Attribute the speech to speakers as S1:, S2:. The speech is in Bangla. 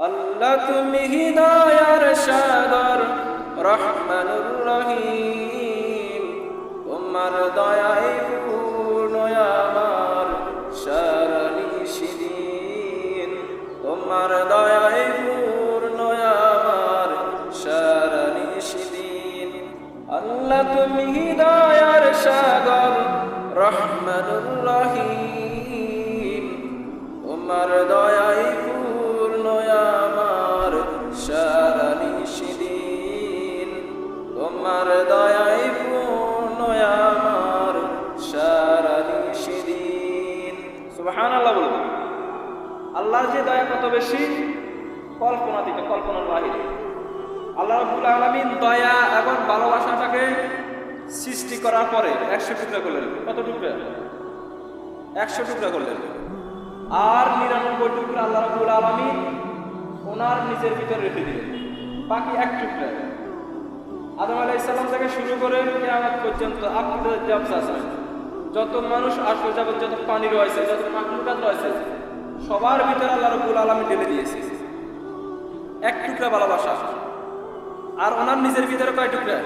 S1: আল্লাহ তুমি হিদায়ার সাগর রহমানুর রহিম, তোমার দয়ায় পূর্ণ আমার সারা নিশিদিন, তোমার দয়ায় পূর্ণ আমার সারা নিশিদিন। আল্লাহ তুমি হিদায়ার সাগর রহমানুর রহিম, তোমার দয়ায় পূর্ণ আমার সারা নিশিদিন, তোমার দয়ায় পূর্ণ আমার সারা নিশিদিন। সুবহানাল্লাহ বলুন। আল্লাহর যে দয়া কত বেশি, কল্পনাতীত, কল্পনার বাহিরে। আল্লাহ রাব্বুল আলামিন দয়া এবং ভালোবাসাটাকে সৃষ্টি করার পরে 100 টুকরা করলেন। কত টুকরা? 100 টুকরা করলেন। আর 99 টুকরা আল্লাহ রাব্বুল আলামিন ওনার নিজের ভিতরে রেখে দিলেন। বাকি 1 টুকরা আদম আলাইহিস সালাম থেকে শুরু করে কিয়ামত পর্যন্ত আপনাদের যত আছে, যত মানুষ আসবে যাবে, যত পানি রয়েছে, যত মাখলুকাত রয়েছে, সবার ভিতরে আল্লাহ রাব্বুল আলামিন ঢেলে দিয়েছে 1 টুকরা ভালোবাসা। আর ওনার নিজের ভিতরে কয় টুকরা?